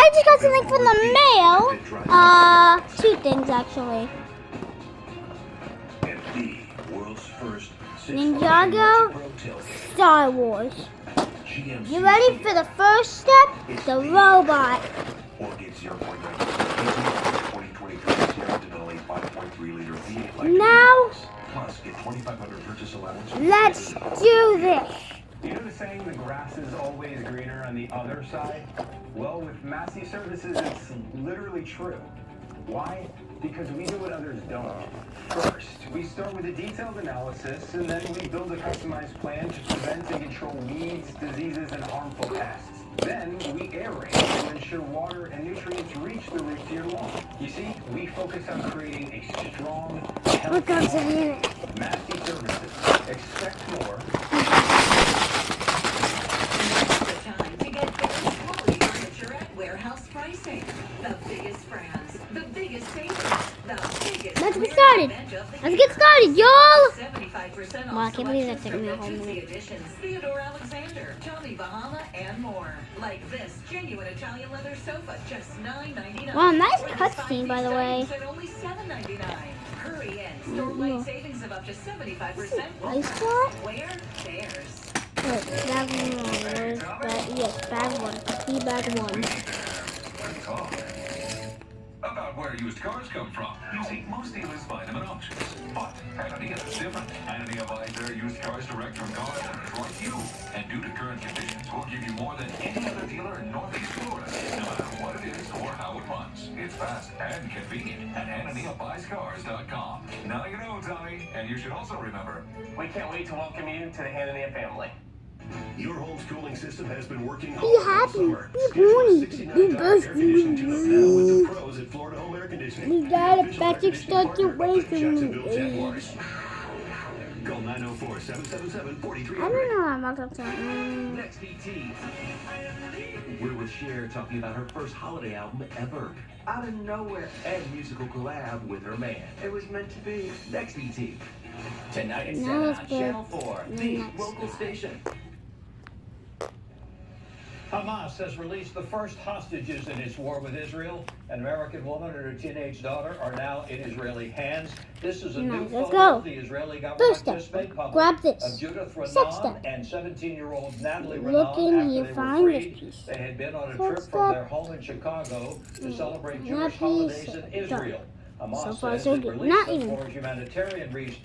I just got something from the mail. Two things actually. Ninjago, Star Wars. You ready for the first step? The robot. Now, let's do this. You know the saying, the grass is always greener on the other side? Well, with Massey Services, it's literally true. Why? Because we do what others don't. First, we start with a detailed analysis, and then we build a customized plan to prevent and control weeds, diseases, and harmful pests. Then we aerate to ensure water and nutrients reach the roots of your lawn. You see, we focus on creating a strong, healthy lawn. Massey Services. Expect more. The biggest brands, the biggest savings, the biggest. Let's get started. Let's get started, y'all. 75% off. Wow, I can't believe that took me a whole minute. Editions, Theodore Alexander, Tommy Bahama, and more. Like this genuine Italian leather sofa, just $9.99. Wow, nice cutscene, by the way. At only $7.99. Hurry in. Store-wide savings of up to 75%. Ice Claw? Where? Theirs. Wait, bag one. Where's that? Yes, bag one. Key bag one. About where used cars come from. You see, most dealers buy them at auctions. But Hanania is different. Hanania buys their used cars direct from car owners like you. And due to current conditions, will give you more than any other dealer in Northeast Florida. No matter what it is or how it runs. It's fast and convenient at HananiaBuysCars.com. Now you know, Tommy. And you should also remember, We can't wait to welcome you to the Hanania family. Your homeschooling system has been working Be all happy. summer. Be Schedule a horny. $69 Be air conditioning tune-up now with busy. the pros at Florida Home Air Conditioning. We got a Official Patrick air conditioning Stott partner away of the from Jacksonville me. Jaguars. Call I 904-777-4300. don't know how much I'm Next BT. We're with Cher talking about her first holiday album ever. Out of nowhere. And musical collab with her man. It was meant to be. Next BT. Tonight at 7 let's on go. Channel 4, the Next. local station. Hamas has released the first hostages in its war with Israel. An American woman and her teenage daughter are now in Israeli hands. This is a new Nice, let's photo go. of the Israeli First government step, just made public grab this. of Judith Second Renan step, and 17-year-old Natalie look Renan in after here, they were find this freed. piece. They had been on a Third trip step. from their home in Chicago to celebrate Jewish holidays in Israel. Hamas So far, says so it good. released Not them even. for humanitarian reasons.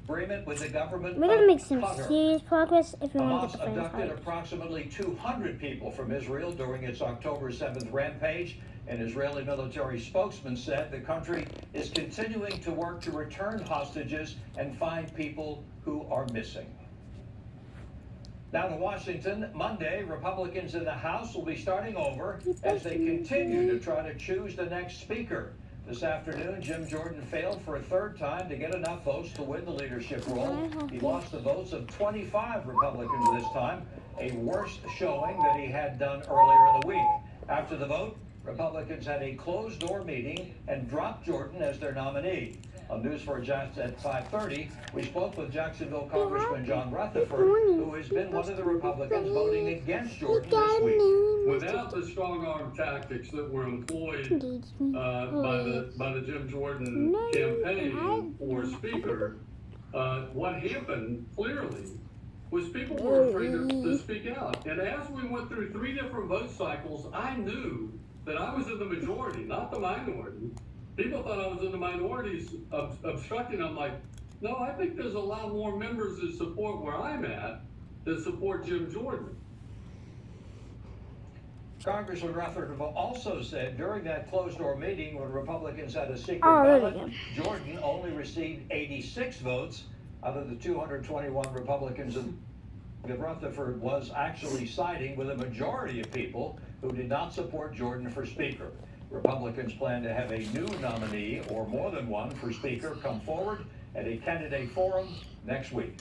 Agreement with the government We're gonna of make some Qatar. serious progress if we want to Hamas get the friends abducted fight. approximately 200 people from Israel during its October 7th rampage. An Israeli military spokesman said the country is continuing to work to return hostages and find people who are missing. Now to Washington, Monday, Republicans in the House will be starting over as they continue to try to choose the next speaker. This afternoon, Jim Jordan failed for a third time to get enough votes to win the leadership role. He lost the votes of 25 Republicans this time, a worse showing than he had done earlier in the week. After the vote, Republicans had a closed-door meeting and dropped Jordan as their nominee. On News 4 Jax at 5:30, we spoke with Jacksonville Congressman John Rutherford, who has been one of the Republicans voting against Jordan this week. Without the strong arm tactics that were employed by the Jim Jordan campaign for speaker, what happened clearly was people were afraid to speak out. And as we went through 3 different vote cycles, I knew that I was in the majority, not the minority. People thought I was in the minorities obstructing. I'm like, no, I think there's a lot more members that support where I'm at that support Jim Jordan. Congressman Rutherford also said during that closed-door meeting when Republicans had a secret there ballot, we go. Jordan only received 86 votes out of the 221 Republicans. And Rutherford was actually siding with a majority of people who did not support Jordan for Speaker. Republicans plan to have a new nominee or more than one for Speaker come forward at a candidate forum next week.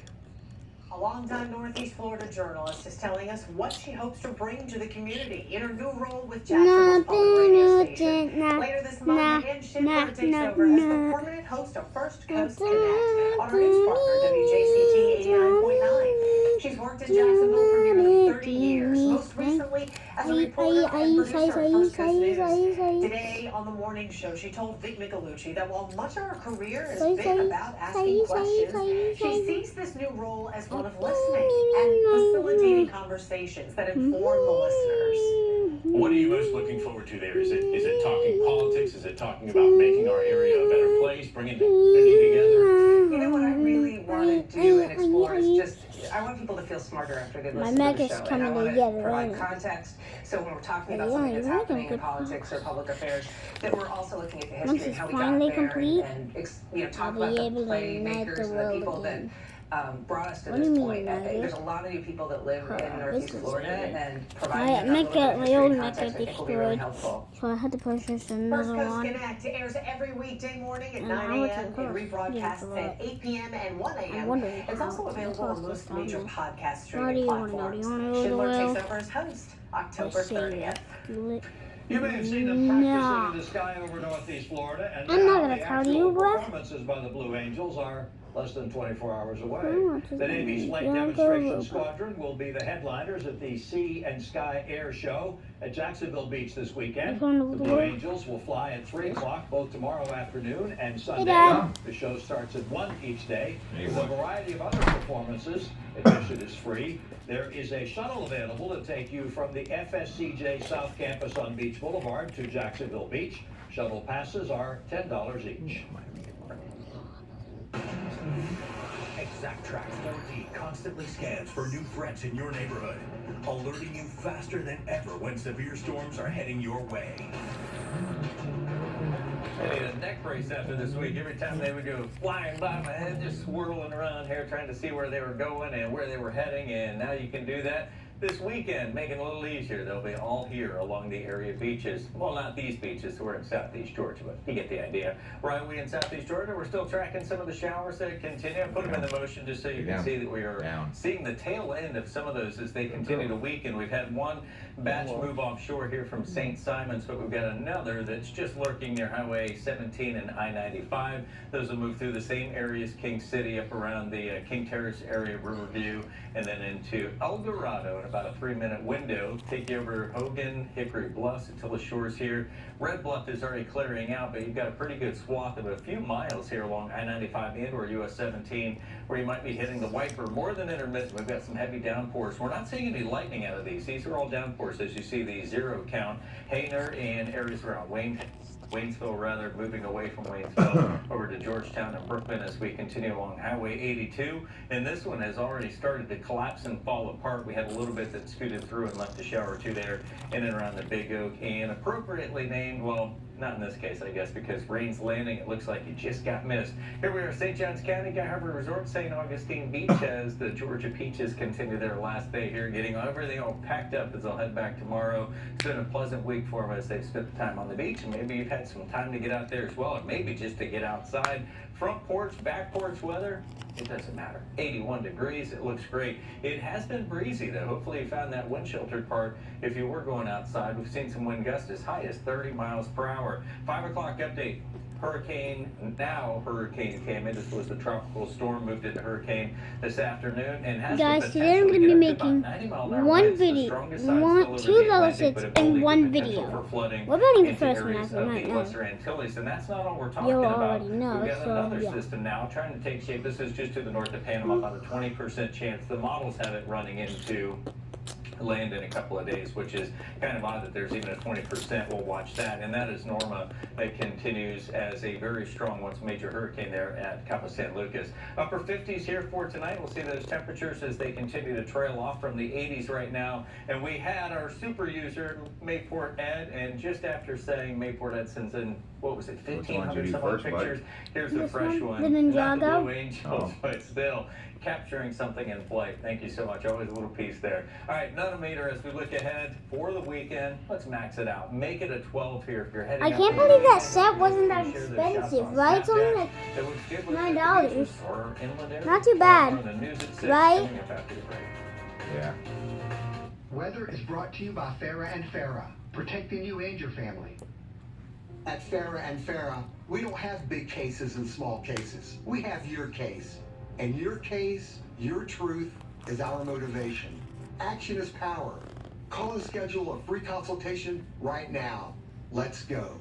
A longtime Northeast Florida journalist is telling us what she hopes to bring to the community in her new role with Jacksonville's public radio station. Later this month, Ann Schindler takes over as the permanent host of First Coast Connect on our news partner, WJCT 89.9. She's worked in Jacksonville for nearly 30 years, most recently as a reporter and producer at First Coast News. Today on the morning show, she told Vic Micolucci that while much of her career has been about asking questions, she sees this new role as one of listening and facilitating conversations that inform the listeners. What are you most looking forward to there? Is it talking politics? Is it talking about making our area a better place, bringing the community together? You know what I really want to do and explore is just, I want people to feel smarter after they listen to the show. And I want to provide context. So when we're talking about something that's happening in politics or public affairs, that we're also looking at the history and how we got there and talk about the playmakers and the people that brought us to this point. There's a lot of new people that live in Northeast Florida, and providing that little bit of history context I think will be really helpful. So I had to purchase First another Coast one. Connect airs every weekday morning at And 9 how much a.m. it and costs? rebroadcasts at 8 p.m. and 1 a.m. It's also available on most major podcast streaming platforms. Schindler takes over as host October 30th. You may have seen them practicing in the sky over Northeast Florida, and I'm not now gonna the tell actual you what. performances by the Blue Angels are less than 24 hours away. Oh, The Navy's Lake Demonstration Squadron will be the headliners at the Sea and Sky Air Show at Jacksonville Beach this weekend. The Blue Angels will fly at 3 o'clock both tomorrow afternoon and Sunday. Dad. The show starts at 1 each day with a variety of other performances. Admission is free. There is a shuttle available to take you from the FSCJ South Campus on Beach Boulevard to Jacksonville Beach. Shuttle passes are $10 each. ExactTrack 4D constantly scans for new threats in your neighborhood, alerting you faster than ever when severe storms are heading your way. I need a neck brace after this week. Every time they would go flying by my head, just swirling around here, trying to see where they were going and where they were heading. And now you can do that this weekend, making it a little easier. They'll be all here along the area beaches. Well, not these beaches. We're in Southeast Georgia, but you get the idea. Right, we in Southeast Georgia, we're still tracking some of the showers that continue. I put them in the motion just so you can see that we are seeing the tail end of some of those as they continue to weaken. We've had one batch move offshore here from St. Simons, but we've got another that's just lurking near Highway 17 and I-95. Those will move through the same areas, King City, up around the King Terrace area, Riverview, and then into El Dorado in about a 3-minute window. Take you over Hogan, Hickory Bluffs until the shores here. Red Bluff is already clearing out, but you've got a pretty good swath of a few miles here along I-95 and or US 17 where you might be hitting the wiper more than intermittent. We've got some heavy downpours. We're not seeing any lightning out of these. These are all downpours as you see the 0 count. Hayner and areas around Waynesville, rather, moving away from Waynesville over to Georgetown and Brooklyn as we continue along Highway 82. And this one has already started to collapse and fall apart. We had a little bit that scooted through and left a shower or two there in and around the Big Oak, and appropriately named, well, not in this case, I guess, because Rains Landing, it looks like it just got missed. Here we are, St. Johns County, Guy Harbor Resort, St. Augustine Beach, as the Georgia Peaches continue their last day here, getting everything all packed up as they'll head back tomorrow. It's been a pleasant week for them as they've spent the time on the beach, and maybe you've had some time to get out there as well, and maybe just to get outside. Front porch, back porch weather, it doesn't matter. 81 degrees, it looks great. It has been breezy though. Hopefully you found that wind sheltered part if you were going outside. We've seen some wind gusts as high as 30 miles per hour. 5 o'clock update. Hurricane came in. This was the tropical storm, moved into hurricane this afternoon, and has guys, today I'm going to be making one video, two velocities in one video. We're building the first one as of right now. And that's not all we're talking You about. already know, We've got so, another yeah. system now trying to take shape. This is just to the north of Panama, about a 20% chance. The models have it running into land in a couple of days, which is kind of odd that there's even a 20%. We'll watch that, and that is Norma. It continues as a very strong once major hurricane there at Cabo San Lucas. Upper 50s here for tonight. We'll see those temperatures as they continue to trail off from the 80s right now. And we had our super user Mayport Ed, and just after saying Mayport Ed sends in, what was it, 1,500 some odd pictures. Here's the fresh one. The Not the Ninjago? Blue Angels, but still capturing something in flight. Thank you so much. Always a little piece there. All right, nanometer as we look ahead for the weekend. Let's max it out. Make it a 12 here if you're heading I out can't there. believe that set wasn't that Share those shots expensive, on right? It's only Snapchat. like That would give us $9. the beaches or inland areas. Not too bad, More on the news at 6, right? coming up after the break. Yeah. Weather is brought to you by Farah and Farah, protecting you and your family. At Farah and Farah, we don't have big cases and small cases. We have your case. And your case, your truth, is our motivation. Action is power. Call and schedule a free consultation right now. Let's go.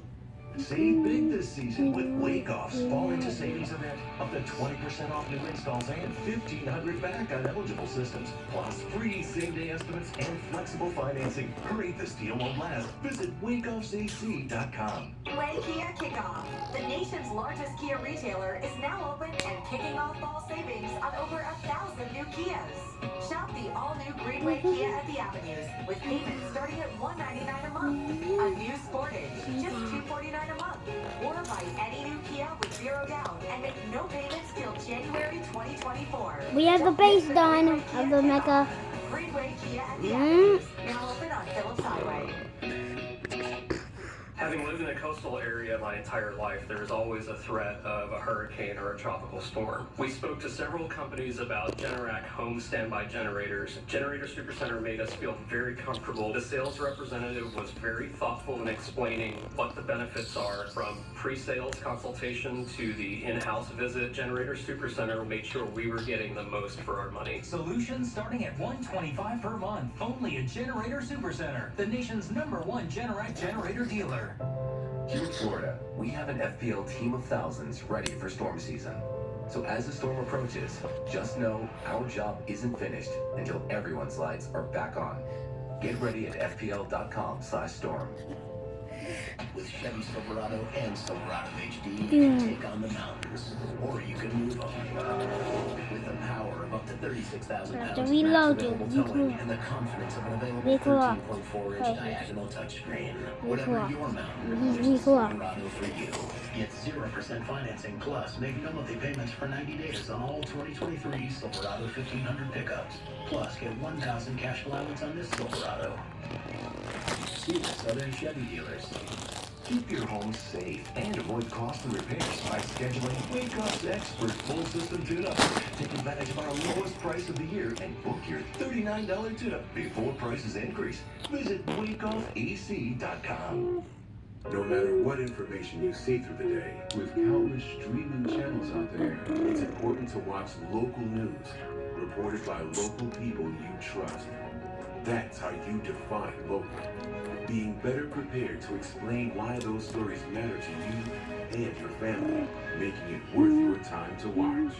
Save big this season with Wakeoff's Fall Into Savings event. Up to 20% off new installs and $1,500 back on eligible systems. Plus free same-day estimates and flexible financing. Hurry, this deal won't last. Visit wakeoffsac.com. Greenway Kia Kickoff. The nation's largest Kia retailer is now open and kicking off fall savings on over 1,000 new Kias. Shop the all-new Greenway Kia at the Avenues with payments starting at $199 a month. A new Sportage, just $249 a month. Or buy any new Kia with 0 down and make no payments till January 2024. We have the base done of the Mecha. Greenway Kia at the Avenues, now open on Phillips Highway. Having lived in a coastal area my entire life, there is always a threat of a hurricane or a tropical storm. We spoke to several companies about Generac home standby generators. Generator Supercenter made us feel very comfortable. The sales representative was very thoughtful in explaining what the benefits are, from pre-sales consultation to the in-house visit. Generator Supercenter made sure we were getting the most for our money. Solutions starting at $125 per month. Only at Generator Supercenter, the nation's #1 Generac generator dealer. Here in Florida, we have an FPL team of thousands ready for storm season. So as the storm approaches, just know our job isn't finished until everyone's lights are back on. Get ready at fpl.com/storm. With Chevy Silverado and Silverado HD, you can take on the mountains, or you can move on. With the power of up to 36,000 have pounds to reload max available it. towing and the confidence of an available Recool. 13.4-inch diagonal touchscreen. Whatever Recool. your mountain, He's there's a recool. Silverado for you. Get 0% financing plus make penalty payments for 90 days on all 2023 Silverado 1500 pickups. Plus, get 1,000 cash allowance on this Silverado. See the Southern Chevy dealers. Keep your home safe and avoid costly repairs by scheduling Wakeoff's expert full system tune-up. Take advantage of our lowest price of the year and book your $39 tune-up before prices increase. Visit wakeoffac.com. No matter what information you see through the day, with countless streaming channels out there, it's important to watch local news, reported by local people you trust. That's how you define local. Being better prepared to explain why those stories matter to you and your family, making it worth your time to watch.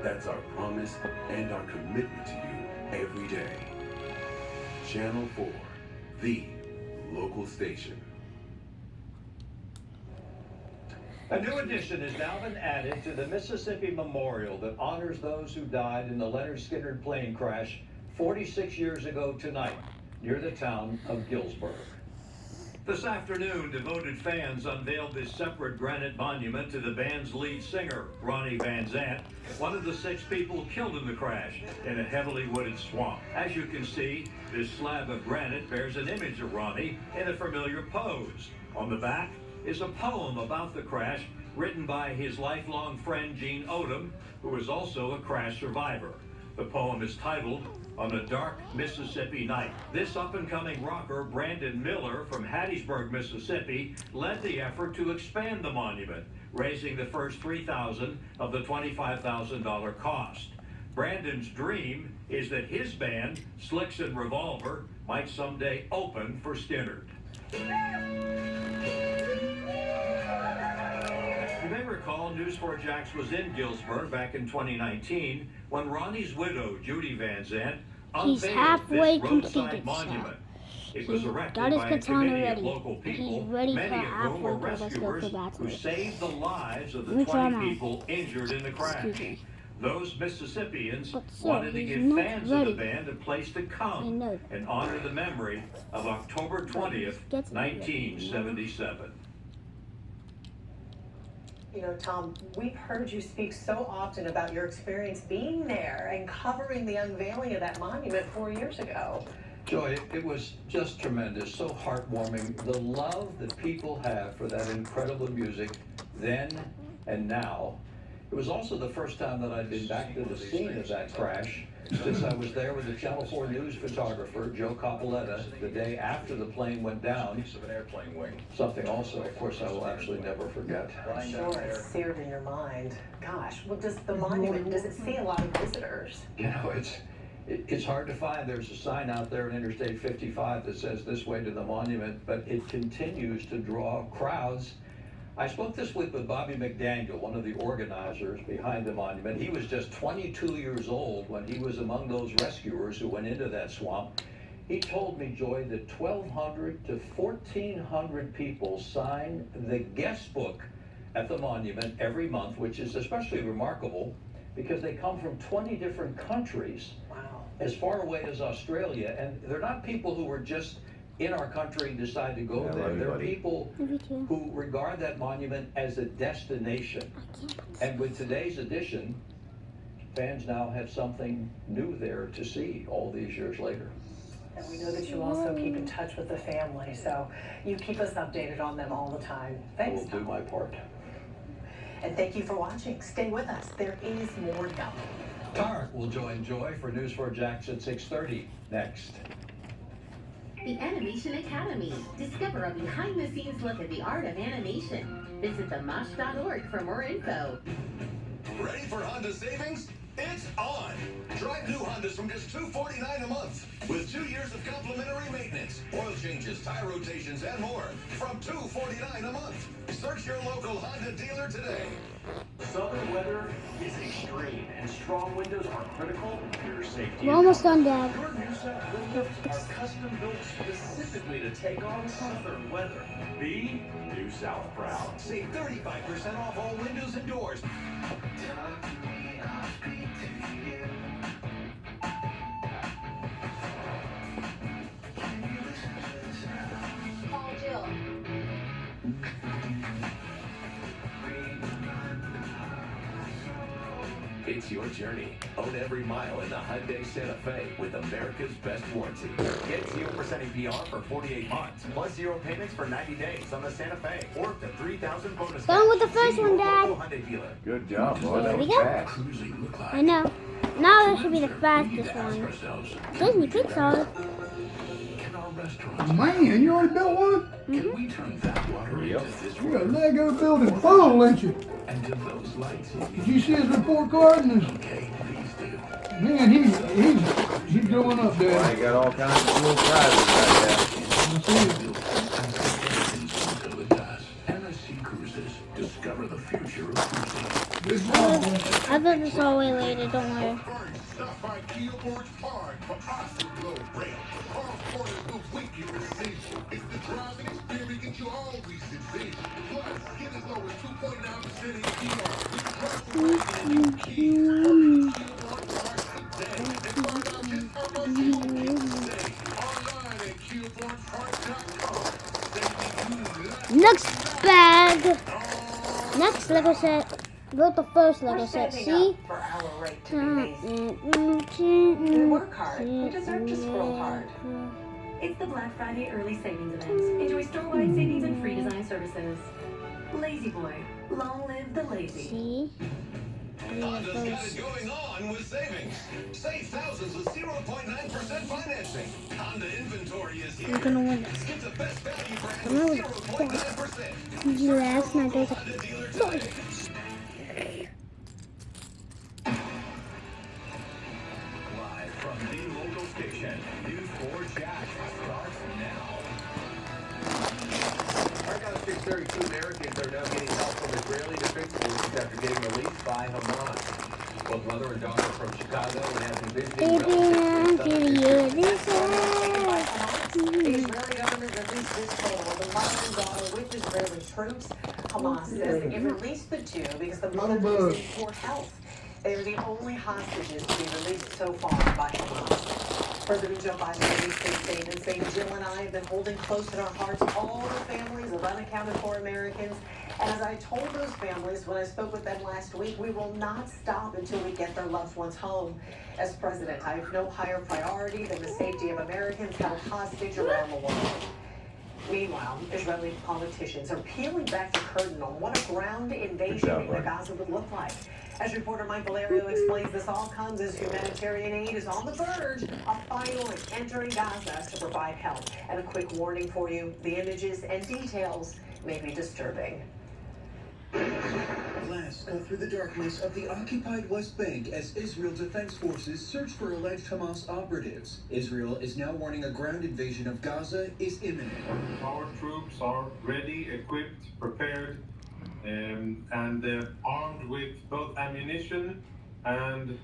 That's our promise and our commitment to you every day. Channel 4, the local station. A new addition has now been added to the Mississippi Memorial that honors those who died in the Leonard Skinner plane crash 46 years ago tonight, near the town of Gillsburg. This afternoon, devoted fans unveiled this separate granite monument to the band's lead singer, Ronnie Van Zant, one of the 6 people killed in the crash in a heavily wooded swamp. As you can see, this slab of granite bears an image of Ronnie in a familiar pose. On the back is a poem about the crash written by his lifelong friend Gene Odom, who is also a crash survivor. The poem is titled On a Dark Mississippi Night. This up-and-coming rocker, Brandon Miller from Hattiesburg, Mississippi, led the effort to expand the monument, raising the first $3,000 of the $25,000 cost. Brandon's dream is that his band, Slicks and Revolver, might someday open for Skinner. You may recall News4Jax was in Gillsburg back in 2019 when Ronnie's widow, Judy Van Zant, He's unveiled halfway this roadside completed, monument. It He's was erected got his by a katana committee ready. of local people, He's ready many for of whom were halfway. Let's go rescuers for battle. who saved the lives of the Let me try 20 mine. people injured in the crash. Excuse me. Those Mississippians But sir, wanted to he's give not fans ready. of the band a place to I come know. and honor the memory of October 20th, Gets me ready, 1977. You know, Tom, we've heard you speak so often about your experience being there and covering the unveiling of that monument 4 years ago. Joy, it was just tremendous, so heartwarming. The love that people have for that incredible music then and now. It was also the first time that I'd been back to the scene of that crash since I was there with the Channel 4 News photographer, Joe Copoletta, the day after the plane went down. Of an airplane wing. Something also, of course, I will absolutely never forget. I'm sure it's seared in your mind. Gosh, well, does the monument, does it see a lot of visitors? You know, It's hard to find. There's a sign out there in Interstate 55 that says this way to the monument, but it continues to draw crowds. I spoke this week with Bobby McDaniel, one of the organizers behind the monument. He was just 22 years old when he was among those rescuers who went into that swamp. He told me, Joy, that 1,200 to 1,400 people sign the guest book at the monument every month, which is especially remarkable because they come from 20 different countries. Wow. As far away as Australia, and they're not people who were just in our country and decide to go there. They're people who regard that monument as a destination. And with today's edition, fans now have something new there to see all these years later. And we know that you also keep in touch with the family, so you keep us updated on them all the time. Thanks. I will do my part. And thank you for watching. Stay with us. There is more coming. Tarek will join Joy for News 4 Jax at 6:30 next. The Animation Academy. Discover a behind-the-scenes look at the art of animation. Visit themosh.org for more info. Ready for Honda savings? It's on! Drive new Hondas from just $249 a month with 2 years of complimentary maintenance, oil changes, tire rotations, and more from $249 a month. Search your local Honda dealer today. Southern weather is extreme, and strong windows are critical to your safety. We're almost done, Dad. Your new set of windows are custom built specifically to take on southern weather. Be New South proud. Save 35% off all windows and doors. Call Jill. It's your journey. Own every mile in the Hyundai Santa Fe with America's best warranty. Get 0% APR for 48 months, plus 0 payments for 90 days on the Santa Fe, or up to 3,000 bonus. Done with the first one, Dad. Hyundai dealer. Good job, boy. There That we was go. fast. I know. Now this should be the fastest one. Disney Pixar. Man, you already built one? Can we turn that water into this You got a Lego building full, ain't you? and to those lights? Did you see his report card? And his, Okay, please do. man, he's going up there. Boy, you got all kinds of cool prizes right there. I see it. MSC Cruises. Discover the future of cruising. Big ball. I thought this all way later, don't worry. Stop by Kia Orange Park for awesome low rate. All quarters will week you receive. It's the driving experience you always envision. Plus, get as low as 2.9% APR. We drive away in Kia. Kia Orange Park today. And find out just how much you will get today. Online at KiaOrangePark.com. Saving you Next bag. Next Lego set. Built the first Lego We're set. standing See? up for our right to be lazy. We work hard. We deserve to scroll hard. It's the Black Friday early savings event. Enjoy store-wide savings and free design services. Lazy Boy. Long live the lazy. See? Honda's got it going on with savings. Save thousands with 0.9% financing. Honda inventory is here. You're gonna win this. Get the best value brand I know with it's 0.9%. last night there's Honda dealer a today. Live from the local station, News 4 Jax starts now. Right now, 632 Americans are now getting help from Israeli defense forces after getting released by Hamas. Both mother and daughter from Chicago and have been visiting baby, I'm relatives giving in you this. The Israeli government released this photo of the mother and daughter with Israeli troops. Hamas says it released the two because the mother is in poor health. They are the only hostages to be released so far by Hamas. President Joe Biden released a statement saying, Jill and I have been holding close in our hearts all the families of unaccounted for Americans. And as I told those families when I spoke with them last week, we will not stop until we get their loved ones home. As president, I have no higher priority than the safety of Americans held hostage around the world. Meanwhile, Israeli politicians are peeling back the curtain on what a ground invasion into Gaza would look like. As reporter Mike Valerio explains, this all comes as humanitarian aid is on the verge of finally entering Gaza to provide help. And a quick warning for you, the images and details may be disturbing. Blasts cut through the darkness of the occupied West Bank as Israel Defense Forces search for alleged Hamas operatives. Israel is now warning a ground invasion of Gaza is imminent. Our troops are ready, equipped, prepared, and armed with both ammunition and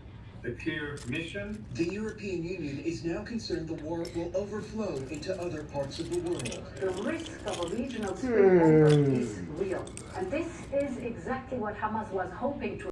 a clear mission. The European Union is now concerned the war will overflow into other parts of the world. The risk of a regional spillover is real. And this is exactly what Hamas was hoping to